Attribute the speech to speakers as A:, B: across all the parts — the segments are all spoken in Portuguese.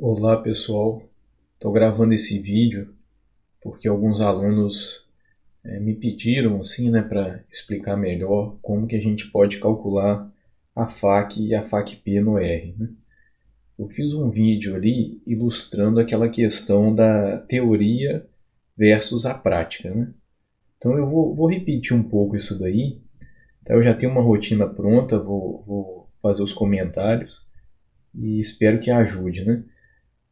A: Olá pessoal, estou gravando esse vídeo porque alguns alunos me pediram assim, né, para explicar melhor como que a gente pode calcular a FAQ e a FAQ-P no R, né? Eu fiz um vídeo ali ilustrando aquela questão da teoria versus a prática, né? Então eu vou repetir um pouco isso daí. Então eu já tenho uma rotina pronta, vou fazer os comentários e espero que ajude, né?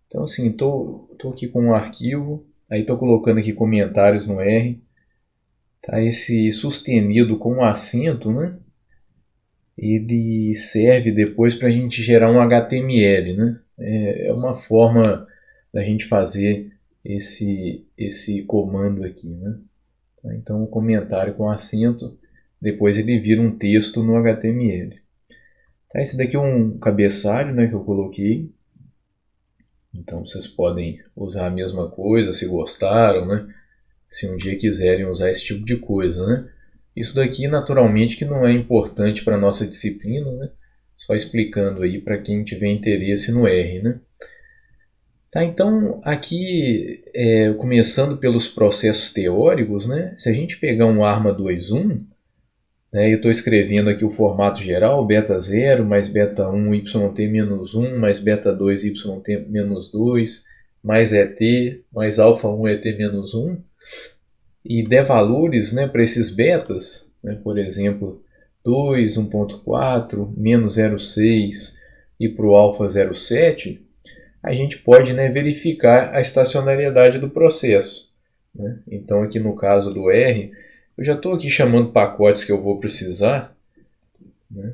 A: Então, assim, tô aqui com um arquivo, aí tô colocando aqui comentários no R, tá? Esse sustenido com acento, né? Ele serve depois para a gente gerar um HTML, né? É uma forma da gente fazer esse comando aqui, né? Tá? Então, o comentário com acento, depois ele vira um texto no HTML. Tá? Esse daqui é um cabeçalho, né, que eu coloquei. Então vocês podem usar a mesma coisa se gostaram, né? Se um dia quiserem usar esse tipo de coisa, né? Isso daqui naturalmente que não é importante para a nossa disciplina, né? Só explicando aí para quem tiver interesse no R, né? Tá, então aqui, começando pelos processos teóricos, né? Se a gente pegar um ARMA 2.1, né, eu estou escrevendo aqui o formato geral, beta 0 mais beta 1 yt menos 1 mais beta 2 yt menos 2 mais ET mais alfa 1 ET menos 1 e der valores, né, para esses betas, né, por exemplo, 2, 1.4, menos 0,6 e para o alfa 0,7, a gente pode, né, verificar a estacionariedade do processo, né? Então aqui no caso do R, eu já estou aqui chamando pacotes que eu vou precisar, né?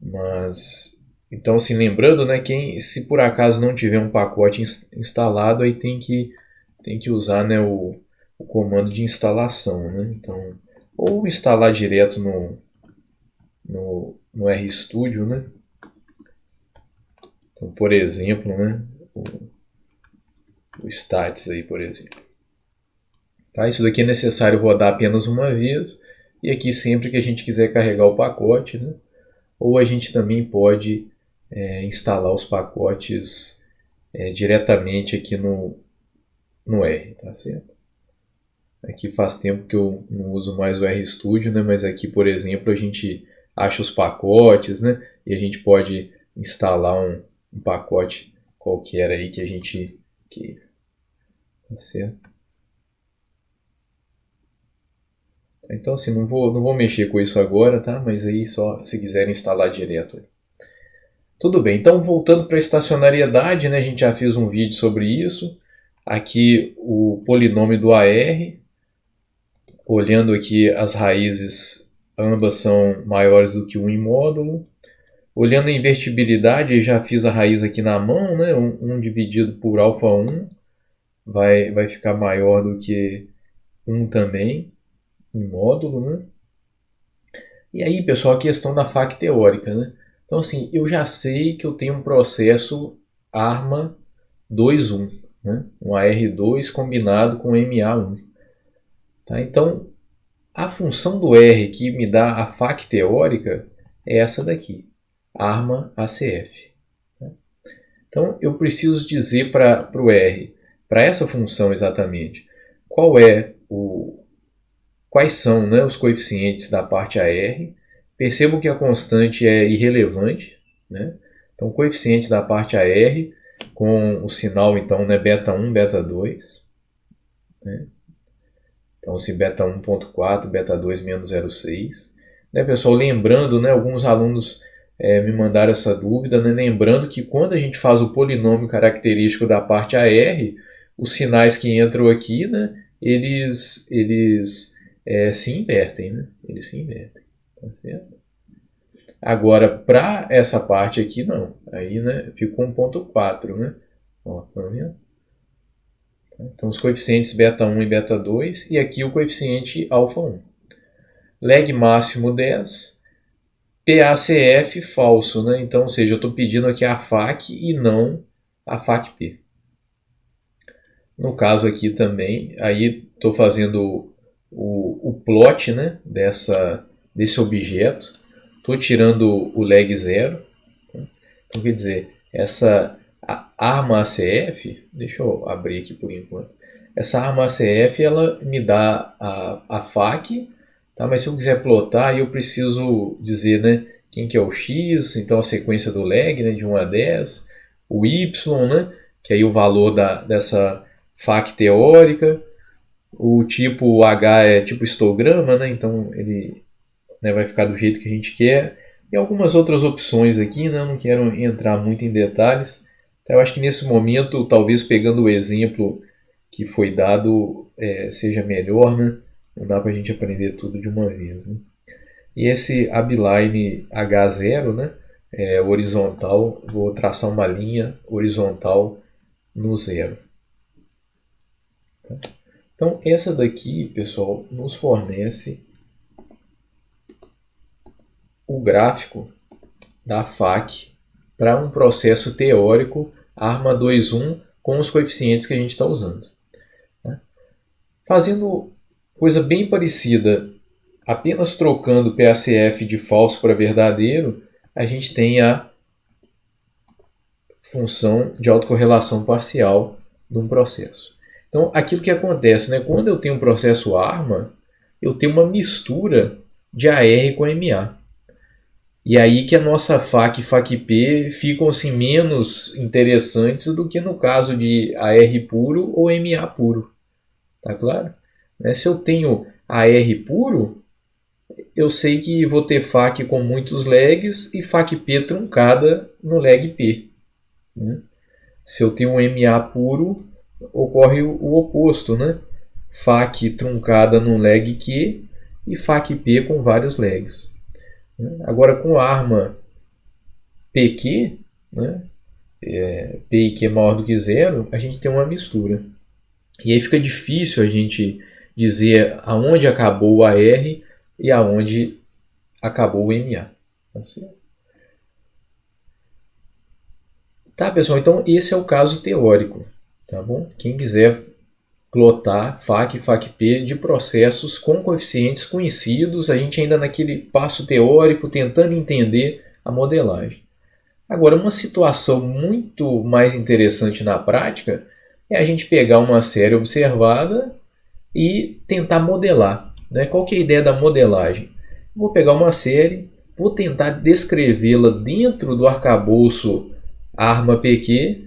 A: Mas então, assim, lembrando, né, se por acaso não tiver um pacote instalado, aí tem que usar, né, o comando de instalação, né? Então, ou instalar direto no RStudio, né? Então, por exemplo, né, o stats aí, por exemplo. Tá? Isso daqui é necessário rodar apenas uma vez, e aqui sempre que a gente quiser carregar o pacote, né? Ou a gente também pode instalar os pacotes diretamente aqui no R, tá certo? Aqui faz tempo que eu não uso mais o RStudio, né? Mas aqui, por exemplo, a gente acha os pacotes, né? E a gente pode instalar um pacote qualquer aí que a gente queira, tá certo? Então, assim, não vou mexer com isso agora, tá? Mas aí só se quiserem instalar direto. Tudo bem, então voltando para a estacionariedade, né? A gente já fez um vídeo sobre isso. Aqui o polinômio do AR, olhando aqui as raízes, ambas são maiores do que 1 em módulo. Olhando a invertibilidade, já fiz a raiz aqui na mão, né? 1 dividido por alfa 1 vai ficar maior do que 1 também, em módulo, né? E aí, pessoal, a questão da FAQ teórica, né? Então, assim, eu já sei que eu tenho um processo ARMA 2.1, né? Um AR2 combinado com MA1. Tá? Então, a função do R que me dá a FAQ teórica é essa daqui, ARMA ACF. Então, eu preciso dizer para o R, para essa função exatamente, quais são, né, os coeficientes da parte AR. Percebam que a constante é irrelevante, né? Então, coeficientes da parte AR com o sinal, então, né, beta 1, beta 2. Né? Então, se beta 1.4, beta 2 menos 0,6. Né, pessoal, lembrando, né, alguns alunos me mandaram essa dúvida, né, lembrando que quando a gente faz o polinômio característico da parte AR, os sinais que entram aqui, né, eles se invertem, né? Eles se invertem. Tá certo? Agora, para essa parte aqui, não. Aí, né, ficou 1.4, né? Ó, tá vendo? Então, os coeficientes beta 1 e beta 2, e aqui o coeficiente alfa 1. Leg máximo 10, PACF falso, né? Então, ou seja, eu estou pedindo aqui a FAQ e não a FAQ-P. No caso aqui também, aí estou fazendo o plot, né, desse objeto. Estou tirando o leg 0. Então, quer dizer, A arma ACF, deixa eu abrir aqui por enquanto. Essa arma ACF ela me dá a FAQ, tá? Mas se eu quiser plotar, eu preciso dizer, né, quem que é o X, então a sequência do lag, né, de 1 a 10, o Y, né, que aí o valor dessa FAQ teórica, o tipo H é tipo histograma, né, então ele, né, vai ficar do jeito que a gente quer. E algumas outras opções aqui, né, não quero entrar muito em detalhes. Então, eu acho que nesse momento, talvez pegando o exemplo que foi dado, seja melhor, né? Não dá para a gente aprender tudo de uma vez. Né? E esse Abiline H0, né, horizontal, vou traçar uma linha horizontal no zero. Então, essa daqui, pessoal, nos fornece o gráfico da FAQ para um processo teórico ARMA 2.1 com os coeficientes que a gente está usando. Né? Fazendo coisa bem parecida, apenas trocando PACF de falso para verdadeiro, a gente tem a função de autocorrelação parcial de um processo. Então, aquilo que acontece, né, quando eu tenho um processo ARMA, eu tenho uma mistura de AR com MA. E aí que a nossa FAQ e FAQ-P ficam assim, menos interessantes do que no caso de AR puro ou MA puro. Tá claro? Se eu tenho AR puro, eu sei que vou ter FAQ com muitos lags e FAQ-P truncada no lag P. Né? Se eu tenho um MA puro, ocorre o oposto. Né? FAQ truncada no lag Q e FAQ-P com vários lags. Agora com arma PQ, né, P que é maior do que zero, a gente tem uma mistura. E aí fica difícil a gente dizer aonde acabou o AR e aonde acabou o MA. Tá, pessoal? Então esse é o caso teórico. Tá bom? Quem quiser plotar FAQ e FAQ-P de processos com coeficientes conhecidos, a gente ainda naquele passo teórico tentando entender a modelagem. Agora, uma situação muito mais interessante na prática é a gente pegar uma série observada e tentar modelar. Né? Qual que é a ideia da modelagem? Vou pegar uma série, vou tentar descrevê-la dentro do arcabouço ARMA PQ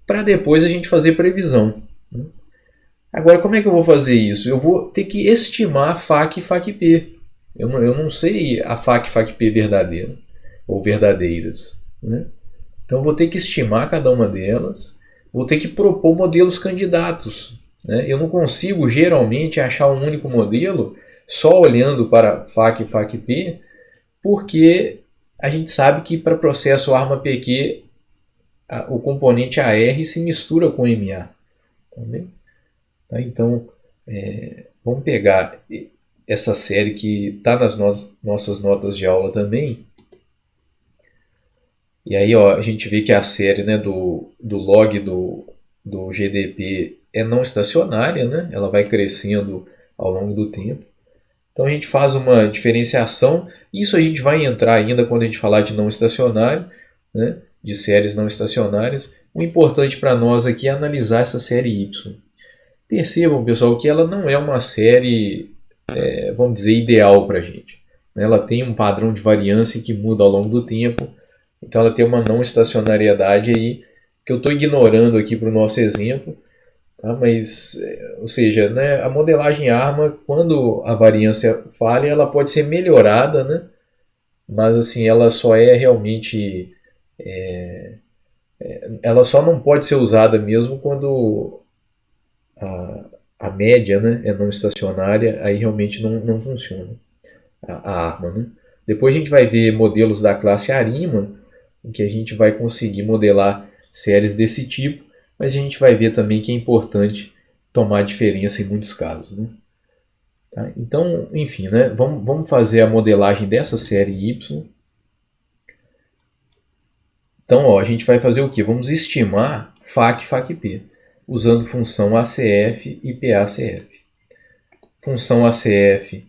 A: para depois a gente fazer previsão. Agora, como é que eu vou fazer isso? Eu vou ter que estimar FAQ e FAQ-P. Eu não sei a FAQ e FAQ-P verdadeira ou verdadeiras. Né? Então, eu vou ter que estimar cada uma delas, vou ter que propor modelos candidatos. Né? Eu não consigo, geralmente, achar um único modelo só olhando para FAQ e FAQ-P, porque a gente sabe que para processo ARMA-PQ o componente AR se mistura com MA. Tá? Então, vamos pegar essa série que está nas nossas notas de aula também. E aí a gente vê que a série, né, do log do GDP é não estacionária, né? Ela vai crescendo ao longo do tempo. Então a gente faz uma diferenciação. Isso a gente vai entrar ainda quando a gente falar de não estacionário, né, de séries não estacionárias. O importante para nós aqui é analisar essa série Y. Percebam, pessoal, que ela não é uma série, vamos dizer, ideal para a gente. Ela tem um padrão de variância que muda ao longo do tempo. Então ela tem uma não estacionariedade aí que eu estou ignorando aqui para o nosso exemplo. Tá? Mas, ou seja, né, a modelagem ARMA, quando a variância falha, ela pode ser melhorada, né? Mas assim, ela só é realmente... ela só não pode ser usada mesmo quando a média, né, é não estacionária, aí realmente não funciona a arma. Né? Depois a gente vai ver modelos da classe ARIMA, em que a gente vai conseguir modelar séries desse tipo, mas a gente vai ver também que é importante tomar diferença em muitos casos. Né? Tá? Então, enfim, né? vamos fazer a modelagem dessa série Y. Então, a gente vai fazer o quê? Vamos estimar FAQ e FAQ-P, usando função ACF e PACF. Função ACF,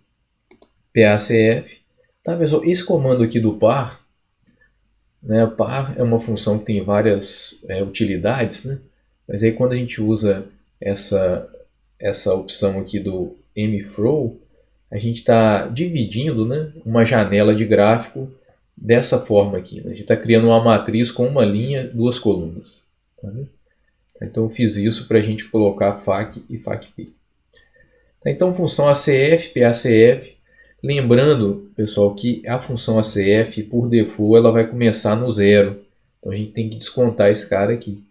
A: PACF. Tá, pessoal? Esse comando aqui do par, né? Par é uma função que tem várias utilidades, né? Mas aí quando a gente usa essa opção aqui do mthrow, a gente está dividindo, né, uma janela de gráfico dessa forma aqui. Né? A gente está criando uma matriz com uma linha, duas colunas. Tá vendo? Então eu fiz isso para a gente colocar FAC e FACP. Então função ACF, PACF, lembrando, pessoal, que a função ACF, por default, ela vai começar no zero. Então a gente tem que descontar esse cara aqui.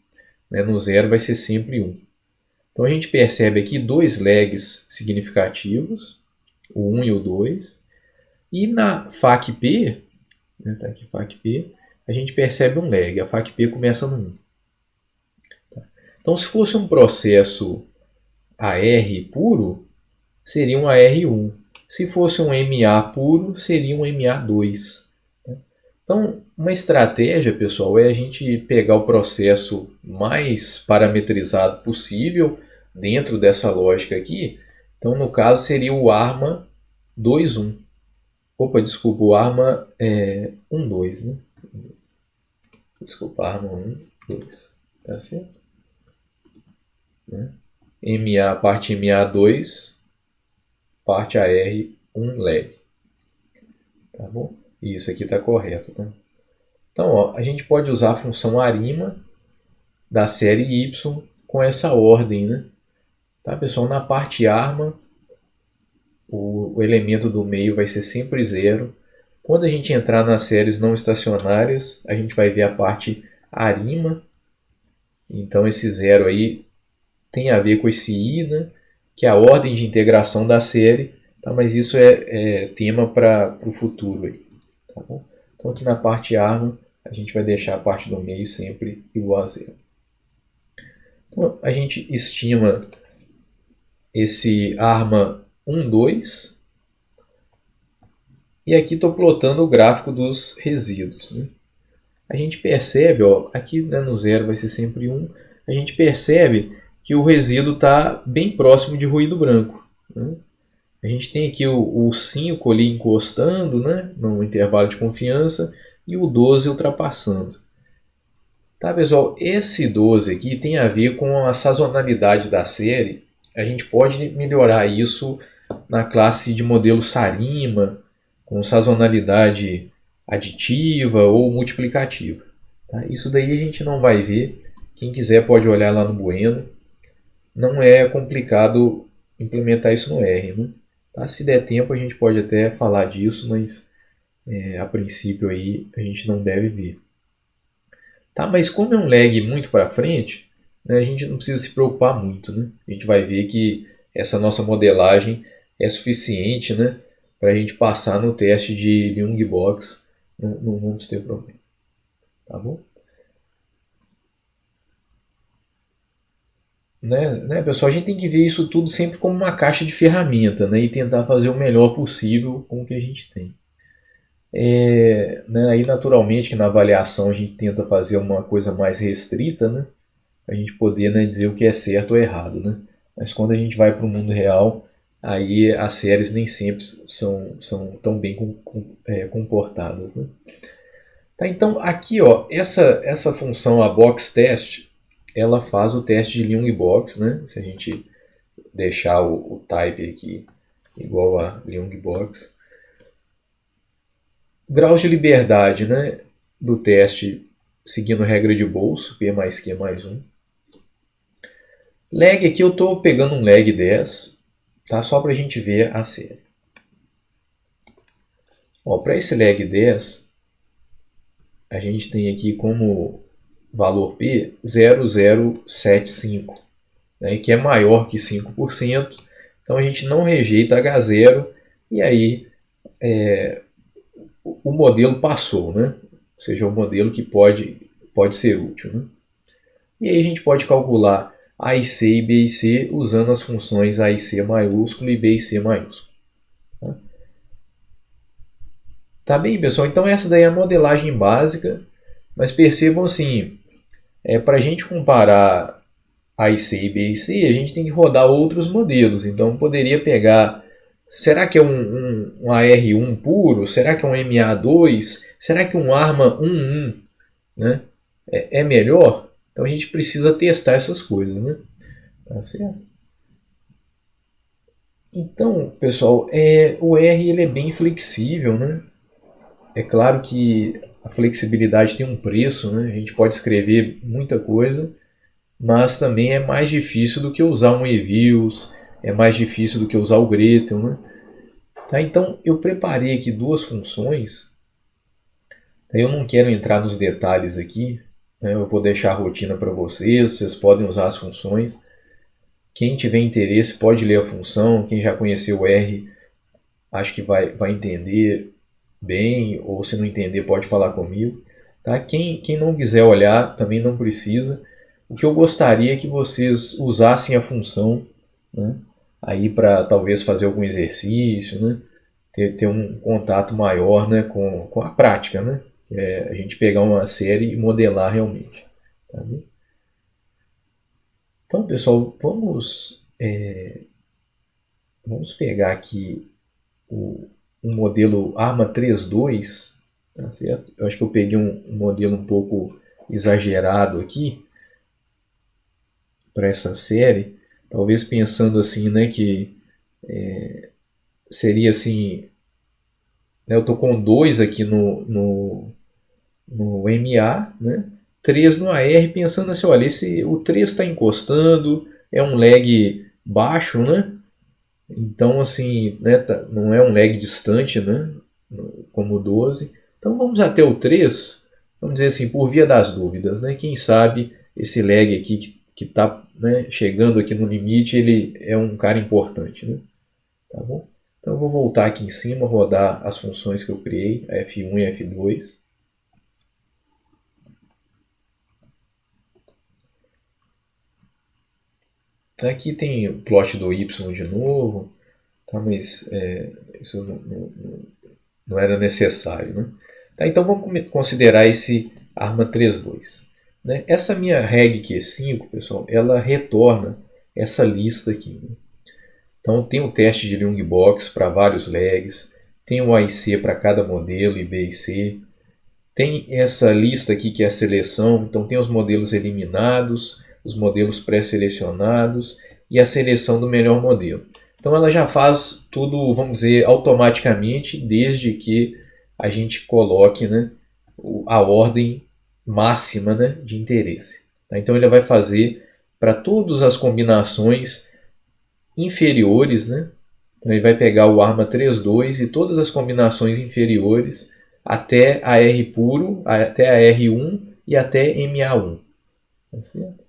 A: Né? No zero vai ser sempre 1. Então a gente percebe aqui dois lags significativos, o 1 e o 2. E na FACP, né, tá aqui FACP, a gente percebe um lag. A FACP começa no 1. Então se fosse um processo AR puro, seria um AR1. Se fosse um MA puro, seria um MA2. Então, uma estratégia, pessoal, é a gente pegar o processo mais parametrizado possível dentro dessa lógica aqui. Então, no caso, seria o ARMA 2.1. Opa, desculpa, o ARMA 1.2, né? Desculpa, ARMA 1.2. Tá certo? Né? MA, parte MA2, parte AR 1 lag. Tá bom? Isso aqui está correto. Tá? Então, ó, a gente pode usar a função arima da série y com essa ordem. Né? Tá, pessoal? Na parte arma, o elemento do meio vai ser sempre 0. Quando a gente entrar nas séries não estacionárias, a gente vai ver a parte arima. Então, esse 0 aí tem a ver com esse i, né? Que é a ordem de integração da série. Tá? Mas isso é tema para o futuro. Aí, tá bom? Então, aqui na parte arma, a gente vai deixar a parte do meio sempre igual a 0. Então, a gente estima esse arma 1, 2. E aqui estou plotando o gráfico dos resíduos. Né? A gente percebe, ó, aqui, né, no 0 vai ser sempre 1, a gente percebe que o resíduo está bem próximo de ruído branco. Né? A gente tem aqui o 5 ali encostando, né, no intervalo de confiança, e o 12 ultrapassando. Tá, pessoal? Esse 12 aqui tem a ver com a sazonalidade da série. A gente pode melhorar isso na classe de modelo Sarima, com sazonalidade aditiva ou multiplicativa. Tá? Isso daí a gente não vai ver. Quem quiser pode olhar lá no Bueno. Não é complicado implementar isso no R. Né? Tá? Se der tempo a gente pode até falar disso, mas a princípio aí a gente não deve ver. Tá? Mas como é um lag muito para frente, né, a gente não precisa se preocupar muito. Né? A gente vai ver que essa nossa modelagem é suficiente, né, para a gente passar no teste de Ljungbox. Não vamos ter problema. Tá bom? Né, pessoal, a gente tem que ver isso tudo sempre como uma caixa de ferramenta, né, e tentar fazer o melhor possível com o que a gente tem. Né, aí naturalmente que na avaliação a gente tenta fazer uma coisa mais restrita, né, a gente poder, né, dizer o que é certo ou errado. Né? Mas quando a gente vai para o mundo real, aí as séries nem sempre são tão bem comportadas. Né? Tá, então aqui, ó, essa função, a box test, ela faz o teste de Ljungbox. Né? Se a gente deixar o type aqui igual a Ljungbox. Graus de liberdade, né, do teste seguindo regra de bolso, P mais Q mais 1. Lag aqui eu estou pegando um lag 10, tá? Só para a gente ver a série. Para esse lag 10, a gente tem aqui como valor P 0,075, né, que é maior que 5%. Então a gente não rejeita H0 e aí o modelo passou, né? Ou seja, o modelo que pode ser útil. Né? E aí a gente pode calcular A e C e B e C usando as funções A e C maiúsculo e B e C maiúsculo. Tá bem, pessoal? Então essa daí é a modelagem básica, mas percebam assim, para a gente comparar A e C e B e C, a gente tem que rodar outros modelos. Então poderia pegar, será que é um AR1 puro? Será que é um MA2? Será que é um ARMA 1.1? né? É melhor? Então a gente precisa testar essas coisas, né? Tá certo? Então, pessoal, o R ele é bem flexível, né? É claro que a flexibilidade tem um preço, né? A gente pode escrever muita coisa, mas também é mais difícil do que usar um eViews, é mais difícil do que usar o Gretel, né? Tá, então eu preparei aqui duas funções. Eu não quero entrar nos detalhes aqui, né? Eu vou deixar a rotina para vocês, vocês podem usar as funções. Quem tiver interesse pode ler a função, quem já conheceu o R acho que vai entender bem, ou se não entender pode falar comigo. Tá? Quem não quiser olhar também não precisa. O que eu gostaria é que vocês usassem a função, né? Aí para talvez fazer algum exercício, né? Ter um contato maior, né? com a prática, né? A gente pegar uma série e modelar realmente. Tá bem? Então, pessoal, vamos pegar aqui um modelo ARMA 3.2, tá certo? Eu acho que eu peguei um modelo um pouco exagerado aqui para essa série, talvez pensando assim, né, que seria assim, né, eu estou com 2 aqui no MA, né, 3 no AR, pensando assim, olha, o 3 está encostando, é um lag baixo, né? Então, assim, né, não é um lag distante, né, como o 12. Então, vamos até o 3, vamos dizer assim, por via das dúvidas. Né, quem sabe esse lag aqui que está, né, chegando aqui no limite, ele é um cara importante. Né, tá bom? Então, eu vou voltar aqui em cima, rodar as funções que eu criei, a F1 e F2. Aqui tem o plot do Y de novo, tá, mas isso não era necessário. Né? Tá, então vamos considerar esse ARMA 3.2. Né? Essa minha reg Q5, pessoal, ela retorna essa lista aqui. Né? Então tem o teste de Ljungbox para vários lags, tem o AIC para cada modelo, IB e C, tem essa lista aqui que é a seleção, então tem os modelos eliminados, os modelos pré-selecionados e a seleção do melhor modelo. Então ela já faz tudo, vamos dizer, automaticamente, desde que a gente coloque, né, a ordem máxima, né, de interesse. Tá? Então ele vai fazer para todas as combinações inferiores, né? Então ele vai pegar o ARMA 3.2 e todas as combinações inferiores até a R puro, até a R1 e até MA1. Tá certo?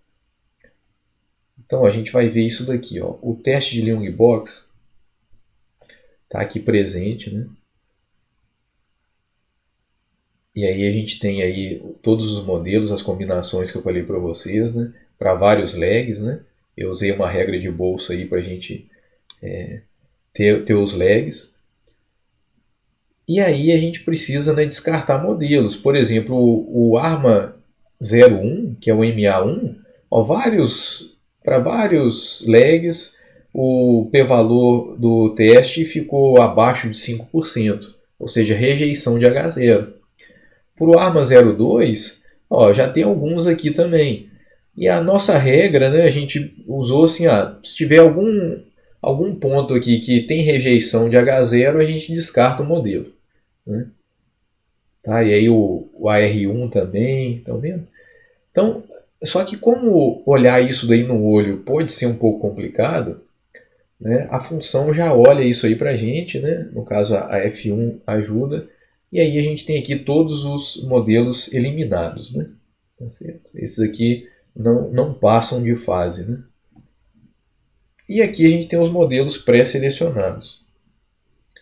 A: Então a gente vai ver isso daqui. Ó. O teste de Ljungbox está aqui presente. Né? E aí a gente tem aí todos os modelos, as combinações que eu falei para vocês, né? Para vários lags. Né? Eu usei uma regra de bolsa aí para a gente ter os lags. E aí a gente precisa, né, descartar modelos. Por exemplo, o ARMA 01, que é o MA1, para vários lags, o p-valor do teste ficou abaixo de 5%, ou seja, rejeição de H0. Para o ARMA 02, já tem alguns aqui também. E a nossa regra, né, a gente usou assim, se tiver algum ponto aqui que tem rejeição de H0, a gente descarta o modelo. Né? Tá? E aí o AR1 também, estão vendo? Então, só que como olhar isso daí no olho pode ser um pouco complicado, né? A função já olha isso aí para a gente, né? No caso a F1 ajuda, e aí a gente tem aqui todos os modelos eliminados. Né? Tá certo? Esses aqui não passam de fase. Né? E aqui a gente tem os modelos pré-selecionados.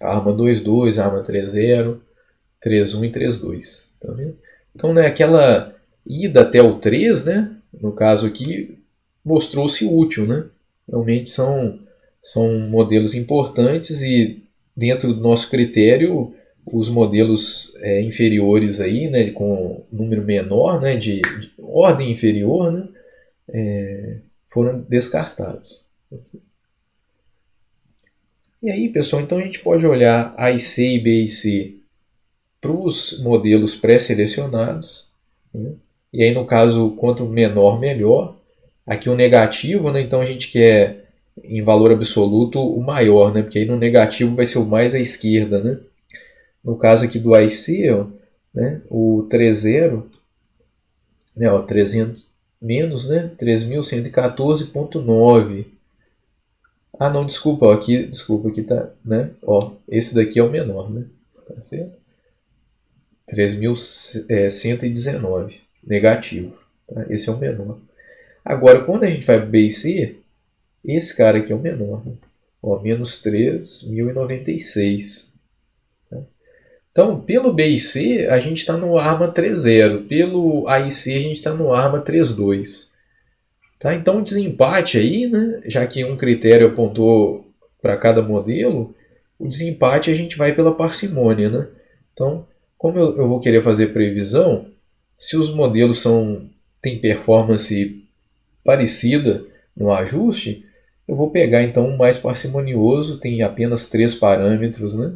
A: ARMA 2.2, ARMA 3.0, 3.1 e 3.2. Tá vendo? Então, né, aquela ida até o 3, né, no caso aqui, mostrou-se útil. Né? Realmente são modelos importantes e dentro do nosso critério, os modelos inferiores aí, né, com número menor, né, de ordem inferior, né, foram descartados. E aí, pessoal, então a gente pode olhar A e C e B e C para os modelos pré-selecionados, né? E aí, no caso, quanto menor, melhor. Aqui o negativo, né? Então a gente quer, em valor absoluto, o maior, né? Porque aí no negativo vai ser o mais à esquerda, né? No caso aqui do IC, ó, né? O 30, né? Ó, 300 menos, né? 3.114,9. Ah, não, desculpa, ó, aqui tá, né? Ó, esse daqui é o menor, né? Tá certo? 3.119 negativo, tá? Esse é o menor. Agora, quando a gente vai para B e C, esse cara aqui é o menor, né? Ó, menos 3.096. Tá? Então, pelo B e C, a gente está no ARMA 3.0. Pelo A e C, a gente está no ARMA 3.2. Tá? Então, o desempate aí, né, já que um critério apontou para cada modelo, o desempate a gente vai pela parcimônia. Né? Então, como eu vou querer fazer previsão, se os modelos têm performance parecida no ajuste, eu vou pegar então o mais parcimonioso, tem apenas 3 parâmetros, né?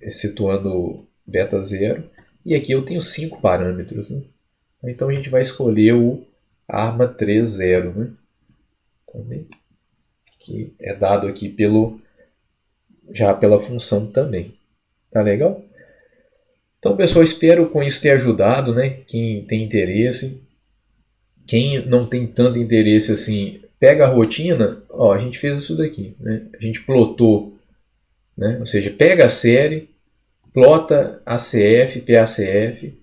A: Excetuando beta zero, e aqui eu tenho 5 parâmetros. Né? Então a gente vai escolher o ARMA 3.0, né? Que é dado aqui já pela função também. Tá legal? Então, pessoal, espero com isso ter ajudado, né? Quem tem interesse. Quem não tem tanto interesse assim, pega a rotina, ó, a gente fez isso daqui, né? A gente plotou, né? Ou seja, pega a série, plota ACF, PACF,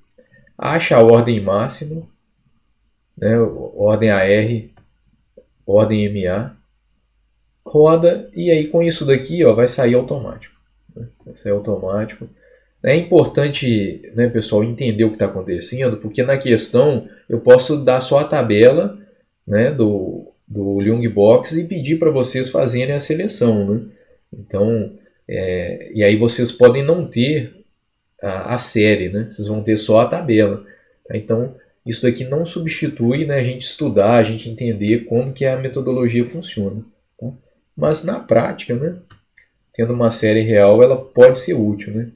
A: acha a ordem máxima, né? Ordem AR, ordem MA, roda e aí com isso daqui, ó, vai sair automático. Né? Vai sair automático. É importante, né, pessoal, entender o que está acontecendo, porque na questão eu posso dar só a tabela, né, do Ljungbox e pedir para vocês fazerem a seleção. Né? Então, e aí vocês podem não ter a série, né? Vocês vão ter só a tabela. Tá? Então, isso daqui não substitui, né, a gente estudar, a gente entender como que a metodologia funciona. Tá? Mas na prática, né, tendo uma série real, ela pode ser útil. Né?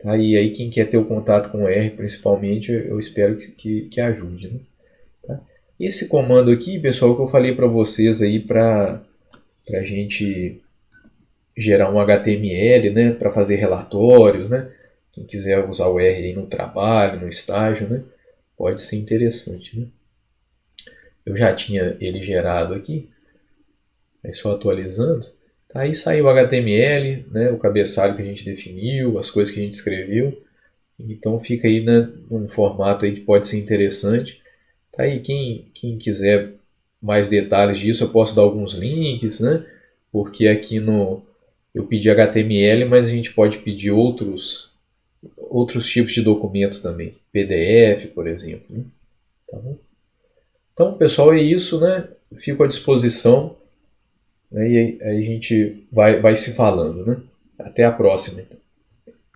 A: Tá? E aí quem quer ter o contato com o R, principalmente, eu espero que ajude. Né? Tá? Esse comando aqui, pessoal, que eu falei para vocês aí para a gente gerar um HTML, né, para fazer relatórios, né? Quem quiser usar o R aí no trabalho, no estágio, né, pode ser interessante. Né? Eu já tinha ele gerado aqui, aí só atualizando. Tá? Aí saiu o HTML, né, o cabeçalho que a gente definiu, as coisas que a gente escreveu. Então fica aí, né, num formato aí que pode ser interessante. Tá aí, quem quiser mais detalhes disso, eu posso dar alguns links, né? Porque aqui eu pedi HTML, mas a gente pode pedir outros tipos de documentos também. PDF, por exemplo. Né? Tá bom? Então, pessoal, é isso, né? Fico à disposição, né? E aí a gente vai se falando, né? Até a próxima. Então.